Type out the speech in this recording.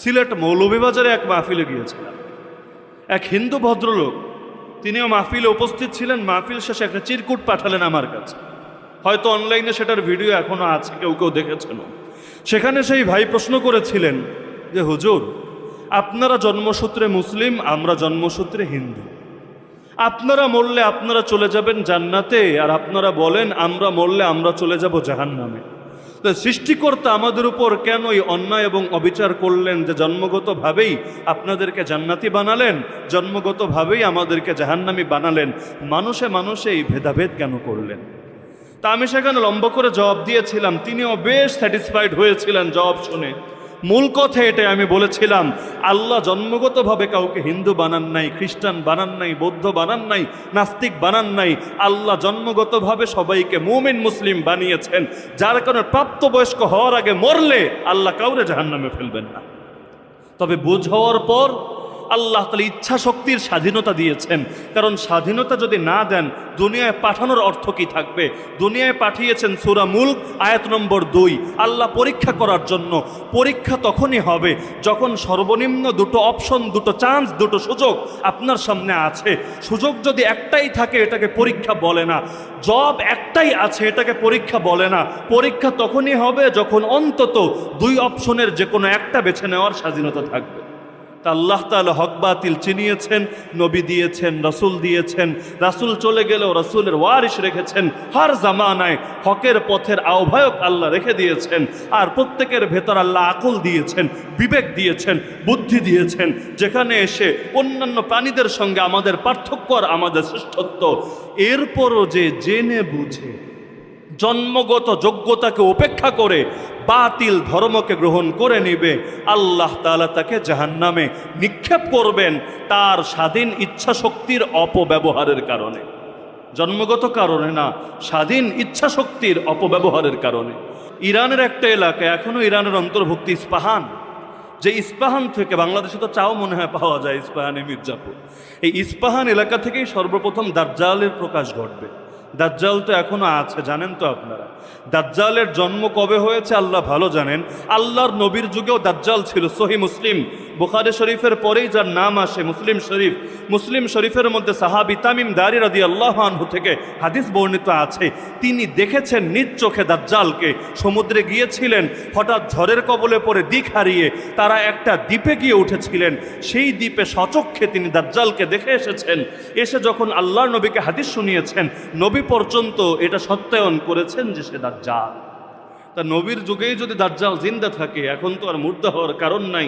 সিলেট মৌলভীবাজারে এক মাহফিলে গিয়েছিলাম। এক হিন্দু ভদ্রলোক, তিনিও মাহফিলে উপস্থিত ছিলেন। মাহফিল শেষে একটা চিরকুট পাঠালেন আমার কাছে, হয়তো অনলাইনে সেটার ভিডিও এখনো আছে, কেউ কেউ দেখেছেন। সেখানে সেই ভাই প্রশ্ন করেছিলেন যে হুজুর, আপনারা জন্মসূত্রে মুসলিম, আমরা জন্মসূত্রে হিন্দু। আপনারা মরলে আপনারা চলে যাবেন জান্নাতে, আর আপনারা বলেন আমরা মরলে আমরা চলে যাব জাহান্নামে। তো সৃষ্টিকর্তা আমাদের উপর কেন এই অন্যায় এবং অবিচার করলেন যে জন্মগতভাবেই আপনাদেরকে জান্নাতি বানালেন, জন্মগতভাবেই আমাদেরকে জাহান্নামী বানালেন? মানুষে মানুষে এই ভেদাভেদ কেন করলেন? তা আমি সেখানে লম্বা করে জবাব দিয়েছিলাম। তিনিও বেশ স্যাটিসফাইড হয়েছিলেন জবাব শুনে। মূল কথা এটাই আমি বলেছিলাম, আল্লাহ জন্মগতভাবে কাউকে হিন্দু বানান নাই, খ্রিস্টান বানান নাই, বৌদ্ধ বানান নাই, নাস্তিক বানান নাই। আল্লাহ জন্মগতভাবে সবাইকে মুমিন মুসলিম বানিয়েছেন, যার কারণে প্রাপ্তবয়স্ক হওয়ার আগে মরলে আল্লাহ কাউরে জাহান্নামে ফেলবেন না। তবে বুঝ হওয়ার পর আল্লাহ তাআলা ইচ্ছা শক্তির স্বাধীনতা দিয়েছেন। কারণ স্বাধীনতা যদি না দেন, দুনিয়ায় পাঠানোর অর্থ কি থাকবে? দুনিয়ায় পাঠিয়েছেন সূরা মুলক আয়াত নম্বর 2, আল্লাহ পরীক্ষা করার জন্য। পরীক্ষা তখনই হবে যখন সর্বনিম্ন দুটো অপশন, দুটো চান্স, দুটো সুযোগ আপনার সামনে আছে। সুযোগ যদি একটাই থাকে, এটাকে পরীক্ষা বলে না। জব একটাই আছে, এটাকে পরীক্ষা বলে না। পরীক্ষা তখনই হবে যখন অন্তত দুই অপশনের যে কোনো একটা বেছে নেওয়ার স্বাধীনতা থাকবে। তা আল্লাহ তাআলা হক বাতিল চিনিয়েছেন, নবী দিয়েছেন, রাসূল দিয়েছেন। রাসূল চলে গেলেও রাসূলের ওয়ারিস রেখেছেন। হর জামানায় হকের পথের আহ্বায়ক আল্লাহ রেখে দিয়েছেন। আর প্রত্যেকের ভেতর আল্লাহ আকল দিয়েছেন, বিবেক দিয়েছেন, বুদ্ধি দিয়েছেন, যেখানে এসে অন্যান্য প্রাণীদের সঙ্গে আমাদের পার্থক্য আর আমাদের শ্রেষ্ঠত্ব। এরপরও যে জেনে বুঝে জন্মগত যোগ্যতাকে উপেক্ষা করে বাতিল ধর্মকে গ্রহণ করে নিবে, আল্লাহ তাআলা তাকে জাহান্নামে নিক্ষেপ করবেন তার স্বাধীন ইচ্ছা শক্তির অপব্যবহারের কারণে। জন্মগত কারণে না, স্বাধীন ইচ্ছা শক্তির অপব্যবহারের কারণে। ইরানের একটা এলাকা, এখনো ইরানের অন্তর্ভুক্তি ইস্পাহান, যে ইস্পাহান থেকে, বাংলাদেশে তো চাও মনে হয় পাওয়া যায় ইস্পাহানে, মির্জাপুর, এই ইস্পাহান এলাকা থেকেই সর্বপ্রথম দাজ্জালের প্রকাশ ঘটবে। দাজ্জাল তো এখনো আছে, জানেন তো আপনারা। দাজ্জালের জন্ম কবে হয়েছে আল্লাহ ভালো জানেন। আল্লাহর নবীর যুগেও দাজ্জাল ছিল। সহিহ মুসলিম, বুখারী শরীফের পরেই যার নাম আসে মুসলিম শরীফ। মুসলিম শরীফের মধ্যে সাহাবী তামিম দারি রাদিয়াল্লাহু আনহু থেকে হাদিস বর্ণিত আছে, তিনি দেখেছেন নিজ চোখে দাজ্জালকে। সমুদ্রে গিয়েছিলেন, হঠাৎ ঝড়ের কবলে পড়ে দিক হারিয়ে তারা একটা দ্বীপে গিয়ে উঠেছিলেন। সেই দ্বীপে সচক্ষে তিনি দাজ্জালকে দেখে এসেছেন। এসে যখন আল্লাহর নবীকে হাদিস শুনিয়েছেন, নবী পর্যন্ত এটা সত্যায়ন করেছেন যে সে দাজ্জাল। তা নবীর যুগেই যদি দাজ্জাল জিন্দা থাকে, এখন তো আর মুর্দা হওয়ার কারণ নাই।